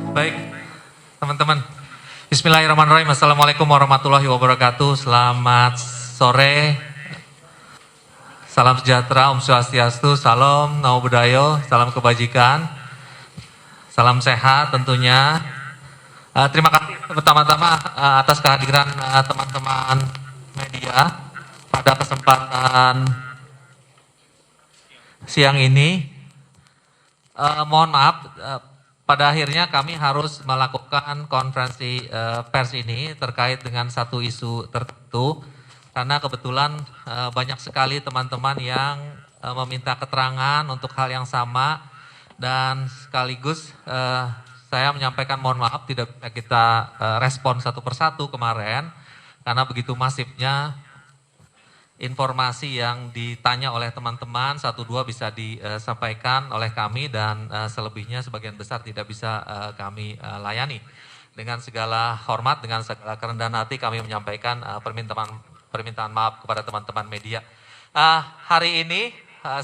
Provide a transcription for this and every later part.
Baik, teman-teman. Bismillahirrahmanirrahim. Assalamualaikum warahmatullahi wabarakatuh. Selamat sore. Salam sejahtera, Om Swastiastu, Salam, Namo Buddhaya, salam kebajikan, salam sehat tentunya. Terima kasih pertama-tama atas kehadiran teman-teman media pada kesempatan siang ini. Mohon maaf, pada akhirnya kami harus melakukan konferensi pers ini terkait dengan satu isu tertentu. Karena kebetulan banyak sekali teman-teman yang meminta keterangan untuk hal yang sama. Dan sekaligus saya menyampaikan mohon maaf tidak bisa kita respon satu persatu kemarin. Karena begitu masifnya informasi yang ditanya oleh teman-teman, satu dua bisa disampaikan oleh kami dan selebihnya sebagian besar tidak bisa kami layani. Dengan segala hormat, dengan segala kerendahan hati kami menyampaikan permintaan maaf kepada teman-teman media. Hari ini,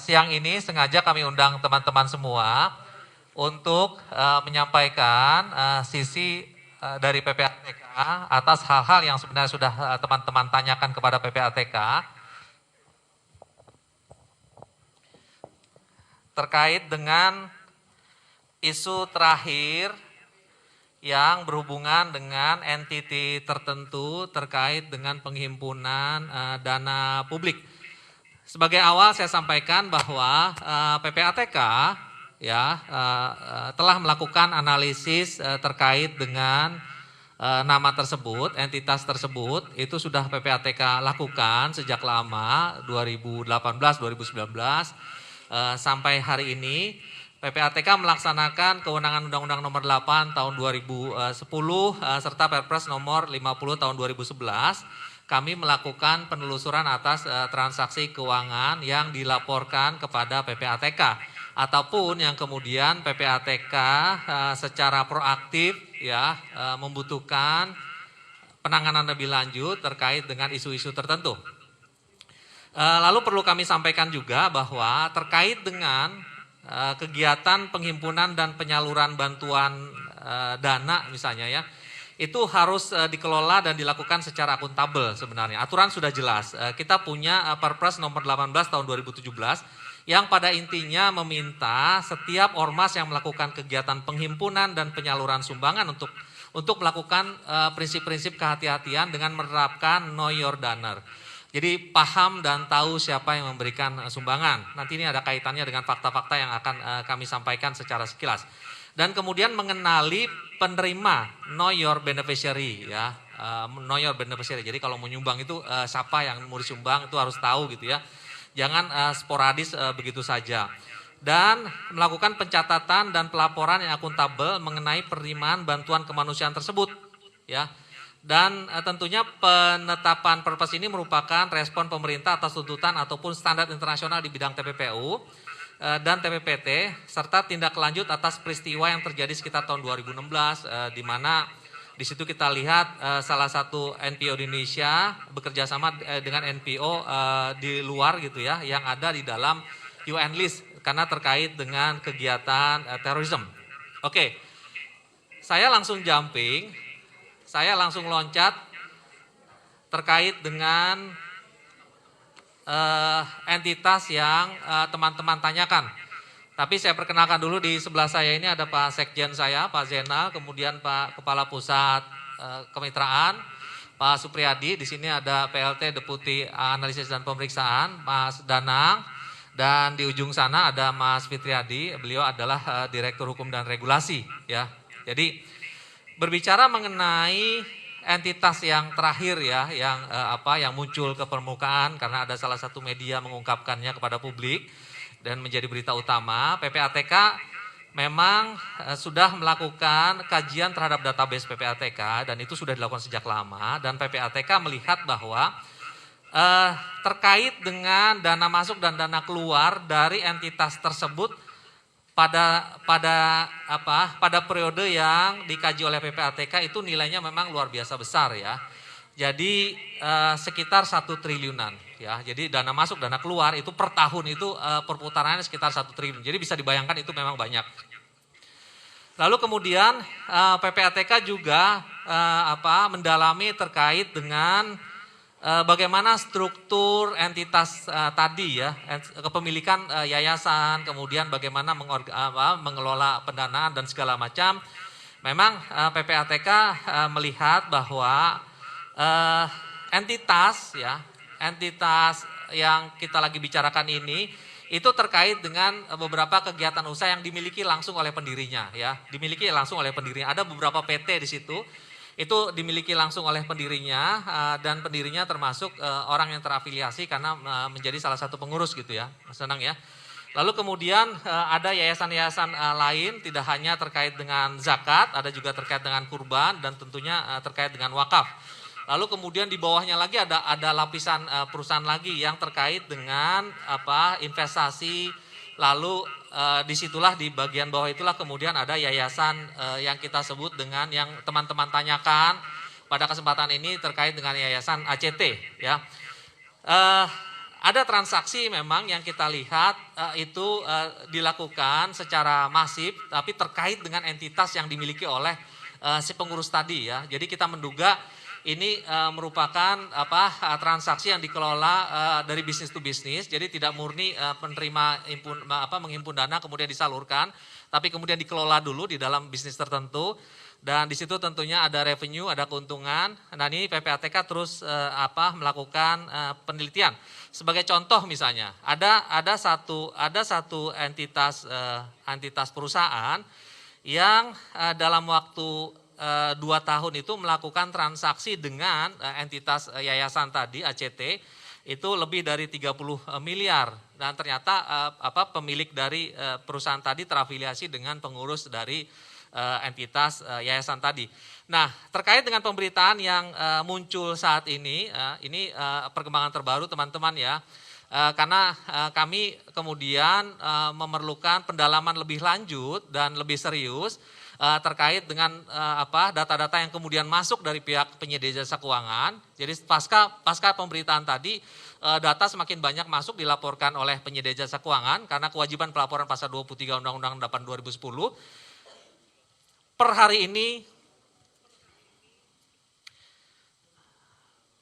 siang ini sengaja kami undang teman-teman semua untuk menyampaikan sisi dari PPATK atas hal-hal yang sebenarnya sudah teman-teman tanyakan kepada PPATK. Terkait dengan isu terakhir yang berhubungan dengan entiti tertentu terkait dengan penghimpunan dana publik. Sebagai awal saya sampaikan bahwa PPATK telah melakukan analisis terkait dengan nama tersebut, entitas tersebut, itu sudah PPATK lakukan sejak lama, 2018-2019, sampai hari ini. PPATK melaksanakan kewenangan Undang-Undang Nomor 8 Tahun 2010 serta Perpres Nomor 50 Tahun 2011. Kami melakukan penelusuran atas transaksi keuangan yang dilaporkan kepada PPATK ataupun yang kemudian PPATK secara proaktif membutuhkan penanganan lebih lanjut terkait dengan isu-isu tertentu. Lalu perlu kami sampaikan juga bahwa terkait dengan kegiatan penghimpunan dan penyaluran bantuan dana misalnya itu harus dikelola dan dilakukan secara akuntabel sebenarnya. Aturan sudah jelas. Kita punya Perpres Nomor 18 Tahun 2017 yang pada intinya meminta setiap ormas yang melakukan kegiatan penghimpunan dan penyaluran sumbangan untuk melakukan prinsip-prinsip kehati-hatian dengan menerapkan know your donor. Jadi paham dan tahu siapa yang memberikan sumbangan. Nanti ini ada kaitannya dengan fakta-fakta yang akan kami sampaikan secara sekilas. Dan kemudian mengenali penerima, know your beneficiary know your beneficiary. Jadi kalau mau nyumbang itu siapa yang mau disumbang itu harus tahu gitu ya. Jangan sporadis begitu saja. Dan melakukan pencatatan dan pelaporan yang akuntabel mengenai penerimaan bantuan kemanusiaan tersebut ya. Dan tentunya penetapan Perpres ini merupakan respon pemerintah atas tuntutan ataupun standar internasional di bidang TPPU dan TPPT serta tindak lanjut atas peristiwa yang terjadi sekitar tahun 2016 di mana di situ kita lihat salah satu NPO di Indonesia bekerja sama dengan NPO di luar gitu ya yang ada di dalam UN list karena terkait dengan kegiatan terorisme. Oke. Saya langsung jumping. Saya langsung loncat terkait dengan entitas yang teman-teman tanyakan. Tapi saya perkenalkan dulu di sebelah saya ini ada Pak Sekjen saya, Pak Zainal, kemudian Pak Kepala Pusat Kemitraan, Pak Supriyadi. Di sini ada PLT Deputi Analisis dan Pemeriksaan, Mas Danang. Dan di ujung sana ada Mas Fitriadi, beliau adalah Direktur Hukum dan Regulasi ya. Jadi berbicara mengenai entitas yang terakhir yang muncul ke permukaan karena ada salah satu media mengungkapkannya kepada publik dan menjadi berita utama, PPATK memang sudah melakukan kajian terhadap database PPATK dan itu sudah dilakukan sejak lama dan PPATK melihat bahwa terkait dengan dana masuk dan dana keluar dari entitas tersebut pada periode yang dikaji oleh PPATK itu nilainya memang luar biasa besar ya. Jadi sekitar 1 triliunan ya. Jadi dana masuk dana keluar itu per tahun itu perputarannya sekitar 1 triliun. Jadi bisa dibayangkan itu memang banyak. Lalu kemudian PPATK juga mendalami terkait dengan bagaimana struktur entitas tadi ya, kepemilikan yayasan, kemudian bagaimana mengelola pendanaan dan segala macam. Memang PPATK melihat bahwa entitas yang kita lagi bicarakan ini itu terkait dengan beberapa kegiatan usaha yang dimiliki langsung oleh pendirinya ya, dimiliki langsung oleh pendirinya. Ada beberapa PT di situ itu dimiliki langsung oleh pendirinya dan pendirinya termasuk orang yang terafiliasi karena menjadi salah satu pengurus gitu ya, senang ya. Lalu kemudian ada yayasan-yayasan lain tidak hanya terkait dengan zakat, ada juga terkait dengan kurban dan tentunya terkait dengan wakaf. Lalu kemudian di bawahnya lagi ada lapisan perusahaan lagi yang terkait dengan investasi. Lalu disitulah di bagian bawah itulah kemudian ada yayasan yang kita sebut dengan yang teman-teman tanyakan pada kesempatan ini terkait dengan yayasan ACT ya. Ada transaksi memang yang kita lihat itu dilakukan secara masif tapi terkait dengan entitas yang dimiliki oleh si pengurus tadi ya. Jadi kita menduga ini merupakan transaksi yang dikelola dari bisnis to bisnis, jadi tidak murni penerima menghimpun dana kemudian disalurkan, tapi kemudian dikelola dulu di dalam bisnis tertentu dan di situ tentunya ada revenue, ada keuntungan. Nah ini PPATK terus melakukan penelitian. Sebagai contoh misalnya ada satu entitas perusahaan yang dalam waktu 2 tahun itu melakukan transaksi dengan entitas yayasan tadi ACT itu lebih dari 30 miliar dan ternyata pemilik dari perusahaan tadi terafiliasi dengan pengurus dari entitas yayasan tadi. Nah, terkait dengan pemberitaan yang muncul saat ini perkembangan terbaru teman-teman ya. Karena kami kemudian memerlukan pendalaman lebih lanjut dan lebih serius terkait dengan data-data yang kemudian masuk dari pihak penyedia jasa keuangan. Jadi pasca pemberitaan tadi data semakin banyak masuk dilaporkan oleh penyedia jasa keuangan karena kewajiban pelaporan pasal 23 Undang-Undang 8 2010. Per hari ini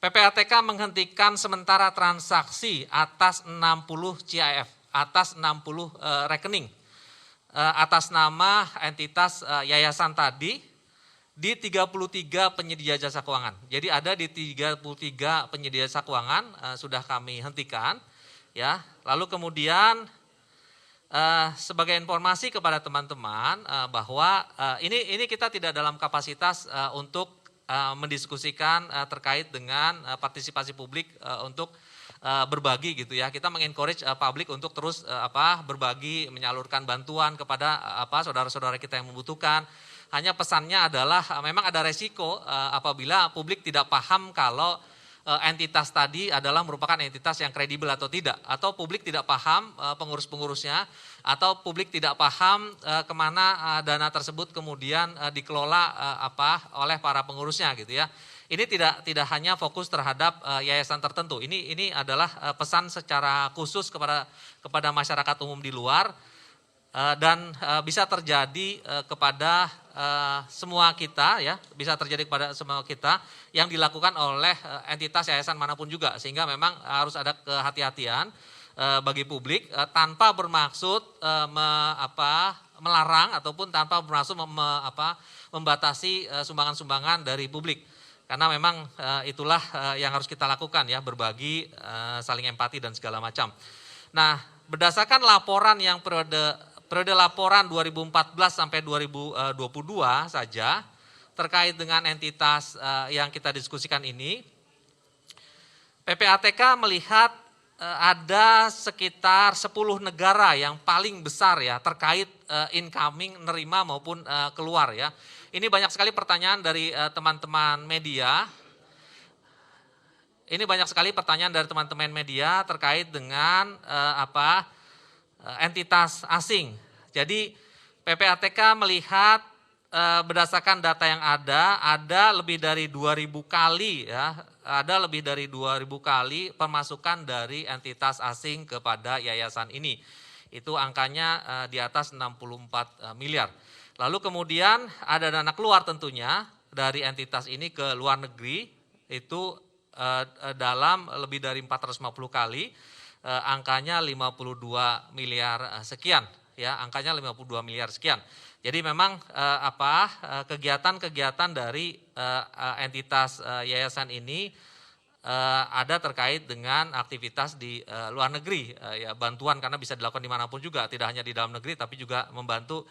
PPATK menghentikan sementara transaksi atas 60 CIF, atas 60 rekening. Atas nama entitas yayasan tadi di 33 penyedia jasa keuangan. Jadi ada di 33 penyedia jasa keuangan sudah kami hentikan ya. Lalu kemudian sebagai informasi kepada teman-teman bahwa ini kita tidak dalam kapasitas untuk mendiskusikan terkait dengan partisipasi publik untuk berbagi gitu ya. Kita mengencourage publik untuk terus berbagi, menyalurkan bantuan kepada saudara-saudara kita yang membutuhkan. Hanya pesannya adalah memang ada resiko apabila publik tidak paham kalau entitas tadi adalah merupakan entitas yang kredibel atau tidak, atau publik tidak paham pengurus-pengurusnya, atau publik tidak paham kemana dana tersebut kemudian dikelola oleh para pengurusnya gitu ya. Ini tidak hanya fokus terhadap yayasan tertentu. Ini adalah pesan secara khusus kepada masyarakat umum di luar dan bisa terjadi kepada semua kita ya, bisa terjadi kepada semua kita yang dilakukan oleh entitas yayasan manapun juga, sehingga memang harus ada kehati-hatian bagi publik tanpa bermaksud melarang ataupun tanpa bermaksud membatasi sumbangan-sumbangan dari publik. Karena memang itulah yang harus kita lakukan ya, berbagi, saling empati dan segala macam. Nah, berdasarkan laporan yang periode laporan 2014 sampai 2022 saja terkait dengan entitas yang kita diskusikan ini, PPATK melihat ada sekitar 10 negara yang paling besar ya terkait incoming, nerima maupun keluar ya. Ini banyak sekali pertanyaan dari teman-teman media. Ini banyak sekali pertanyaan dari teman-teman media terkait dengan entitas asing. Jadi PPATK melihat berdasarkan data yang ada lebih dari 2.000 kali ya, ada lebih dari 2.000 kali pemasukan dari entitas asing kepada yayasan ini. Itu angkanya di atas 64 miliar. Lalu kemudian ada dana keluar tentunya dari entitas ini ke luar negeri itu dalam lebih dari 450 kali, angkanya 52 miliar sekian, ya, angkanya 52 miliar sekian. Jadi memang kegiatan-kegiatan dari entitas yayasan ini ada terkait dengan aktivitas di luar negeri, ya, bantuan karena bisa dilakukan dimanapun juga, tidak hanya di dalam negeri tapi juga membantu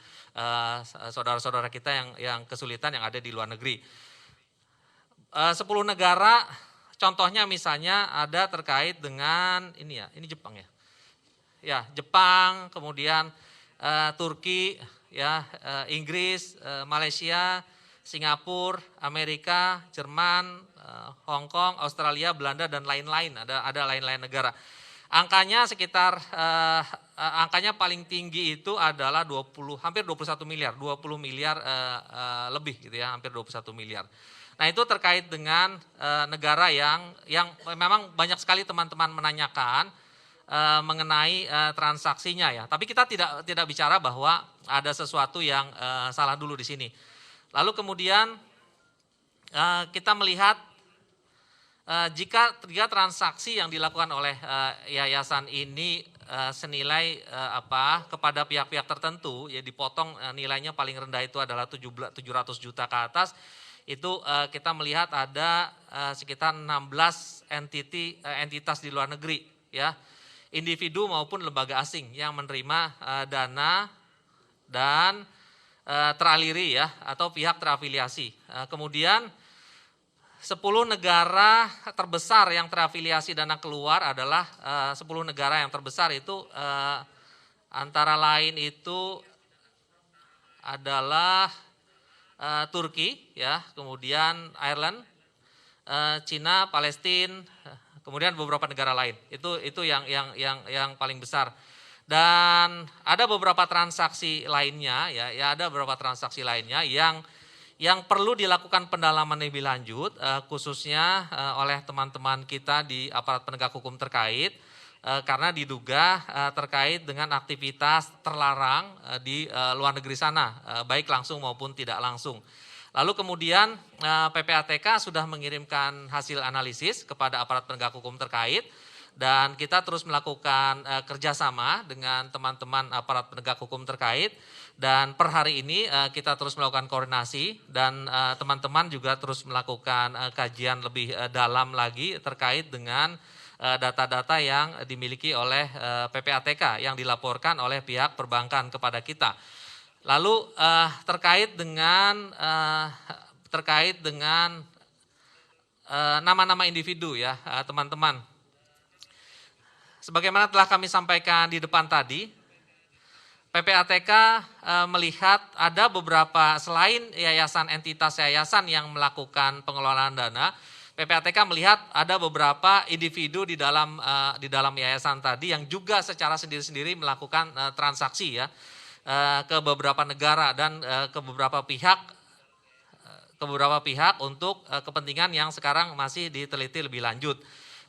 saudara-saudara kita yang kesulitan yang ada di luar negeri. 10 negara, contohnya misalnya ada terkait dengan ini Jepang ya, ya Jepang, kemudian Turki, ya Inggris, Malaysia, Singapura, Amerika, Jerman, Hong Kong, Australia, Belanda dan lain-lain, ada lain-lain negara. Angkanya sekitar angkanya paling tinggi itu adalah hampir 21 miliar, 20 miliar lebih gitu ya, hampir 21 miliar. Nah, itu terkait dengan negara yang memang banyak sekali teman-teman menanyakan mengenai transaksinya ya. Tapi kita tidak bicara bahwa ada sesuatu yang salah dulu di sini. Lalu kemudian kita melihat jika transaksi yang dilakukan oleh yayasan ini senilai kepada pihak-pihak tertentu, ya dipotong nilainya paling rendah itu adalah 700 juta ke atas, itu kita melihat ada sekitar 16 entitas di luar negeri, ya, individu maupun lembaga asing yang menerima dana dan teraliri ya atau pihak terafiliasi. Kemudian 10 negara terbesar yang terafiliasi dana keluar adalah 10 negara yang terbesar itu antara lain itu adalah Turki ya, kemudian Ireland, Cina, Palestina, kemudian beberapa negara lain. Itu yang paling besar. Dan ada beberapa transaksi lainnya ya ada beberapa transaksi lainnya yang perlu dilakukan pendalaman lebih lanjut khususnya oleh teman-teman kita di aparat penegak hukum terkait karena diduga terkait dengan aktivitas terlarang di luar negeri sana baik langsung maupun tidak langsung. Lalu kemudian PPATK sudah mengirimkan hasil analisis kepada aparat penegak hukum terkait dan kita terus melakukan kerjasama dengan teman-teman aparat penegak hukum terkait dan per hari ini kita terus melakukan koordinasi dan teman-teman juga terus melakukan kajian lebih dalam lagi terkait dengan data-data yang dimiliki oleh PPATK yang dilaporkan oleh pihak perbankan kepada kita. Lalu terkait dengan nama-nama individu ya teman-teman. Sebagaimana telah kami sampaikan di depan tadi, PPATK melihat ada beberapa selain yayasan entitas yayasan yang melakukan pengelolaan dana, PPATK melihat ada beberapa individu di dalam yayasan tadi yang juga secara sendiri-sendiri melakukan transaksi ya ke beberapa negara dan ke beberapa pihak untuk kepentingan yang sekarang masih diteliti lebih lanjut.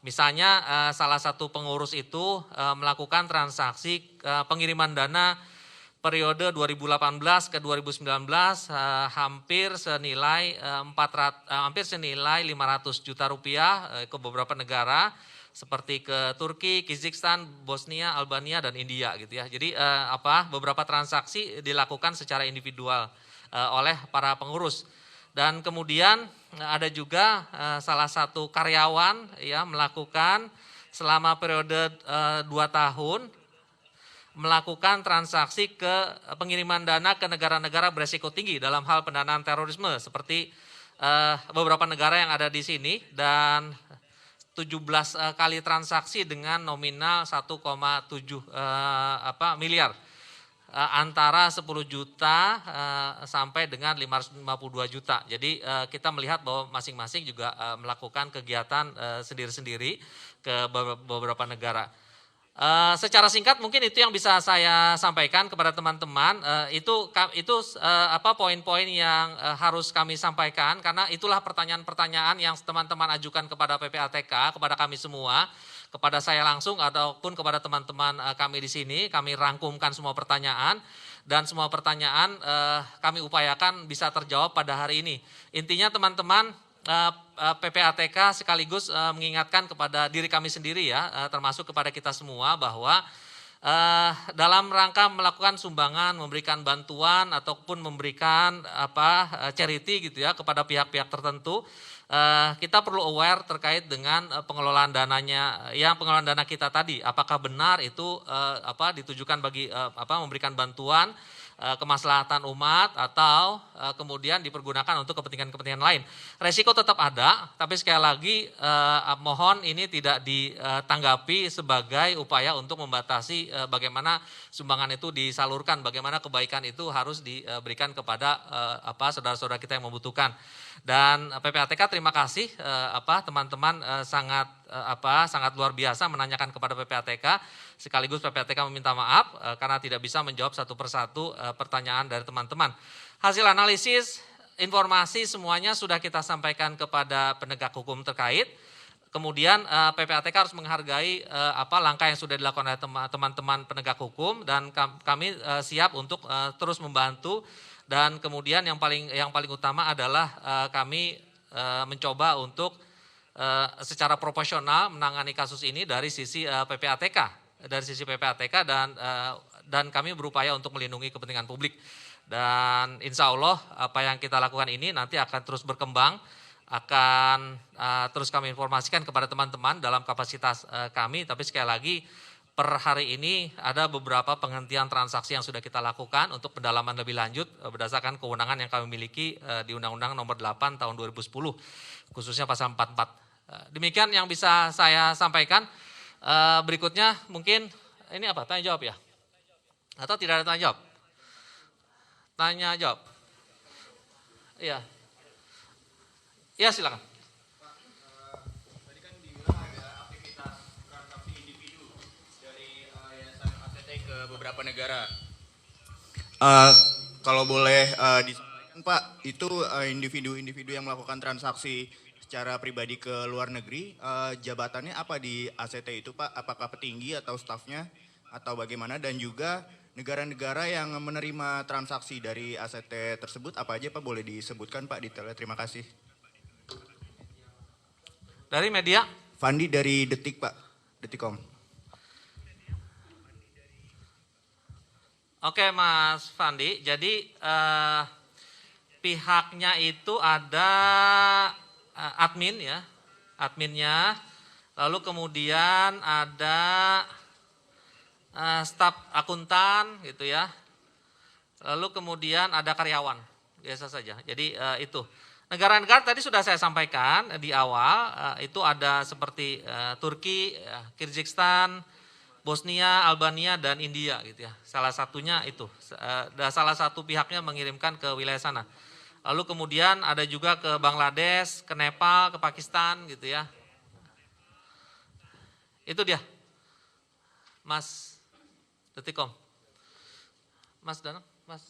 Misalnya salah satu pengurus itu melakukan transaksi pengiriman dana periode 2018 ke 2019 hampir senilai 500 juta rupiah ke beberapa negara seperti ke Turki, Kazakhstan, Bosnia, Albania dan India gitu ya. Jadi beberapa transaksi dilakukan secara individual oleh para pengurus. Dan kemudian ada juga salah satu karyawan ya melakukan selama periode 2 tahun melakukan transaksi ke pengiriman dana ke negara-negara beresiko tinggi dalam hal pendanaan terorisme seperti beberapa negara yang ada di sini dan 17 kali transaksi dengan nominal 1,7 miliar. Antara 10 juta sampai dengan 552 juta. Jadi kita melihat bahwa masing-masing juga melakukan kegiatan sendiri-sendiri ke beberapa negara. Secara singkat mungkin itu yang bisa saya sampaikan kepada teman-teman. Itu poin-poin yang harus kami sampaikan karena itulah pertanyaan-pertanyaan yang teman-teman ajukan kepada PPATK, kepada kami semua. kepada saya langsung ataupun kepada teman-teman kami di sini. Kami rangkumkan semua pertanyaan dan semua pertanyaan kami upayakan bisa terjawab pada hari ini. Intinya teman-teman, PPATK sekaligus mengingatkan kepada diri kami sendiri ya, termasuk kepada kita semua bahwa dalam rangka melakukan sumbangan, memberikan bantuan ataupun memberikan charity gitu ya kepada pihak-pihak tertentu, kita perlu aware terkait dengan pengelolaan dananya, yang pengelolaan dana kita tadi, apakah benar itu ditujukan bagi memberikan bantuan kemaslahatan umat atau kemudian dipergunakan untuk kepentingan-kepentingan lain. Resiko tetap ada, tapi sekali lagi mohon ini tidak ditanggapi sebagai upaya untuk membatasi bagaimana sumbangan itu disalurkan, bagaimana kebaikan itu harus diberikan kepada saudara-saudara kita yang membutuhkan. Dan PPATK terima kasih teman-teman sangat luar biasa menanyakan kepada PPATK, sekaligus PPATK meminta maaf karena tidak bisa menjawab satu persatu pertanyaan dari teman-teman. Hasil analisis, informasi semuanya sudah kita sampaikan kepada penegak hukum terkait. Kemudian PPATK harus menghargai langkah yang sudah dilakukan oleh teman-teman penegak hukum, dan kami siap untuk terus membantu. Dan kemudian yang paling utama adalah kami mencoba untuk secara proporsional menangani kasus ini dari sisi PPATK, dan kami berupaya untuk melindungi kepentingan publik. Dan insya Allah apa yang kita lakukan ini nanti akan terus berkembang, akan terus kami informasikan kepada teman-teman dalam kapasitas kami. Tapi sekali lagi, per hari ini ada beberapa penghentian transaksi yang sudah kita lakukan untuk pendalaman lebih lanjut berdasarkan kewenangan yang kami miliki di Undang-Undang Nomor 8 Tahun 2010, khususnya Pasal 44. Demikian yang bisa saya sampaikan. Berikutnya mungkin ini tanya jawab ya? Atau tidak ada tanya jawab? Tanya jawab. Iya. Iya, silakan. Beberapa negara. Kalau boleh disampaikan Pak, itu individu-individu yang melakukan transaksi secara pribadi ke luar negeri, jabatannya apa di ACT itu Pak? Apakah petinggi atau stafnya atau bagaimana? Dan juga negara-negara yang menerima transaksi dari ACT tersebut apa aja Pak? Boleh disebutkan Pak detailnya? Terima kasih. Dari media? Fandi dari Detik Pak, Detikcom. Oke Mas Fandi, jadi pihaknya itu ada admin ya, adminnya, lalu kemudian ada staf akuntan gitu ya, lalu kemudian ada karyawan, biasa saja. Jadi itu. Negara-negara tadi sudah saya sampaikan di awal, itu ada seperti Turki, Kyrgyzstan, Bosnia, Albania, dan India gitu ya. Salah satunya itu, salah satu pihaknya mengirimkan ke wilayah sana. Lalu kemudian ada juga ke Bangladesh, ke Nepal, ke Pakistan gitu ya. Itu dia, Mas Detikcom. Mas Danang, Mas.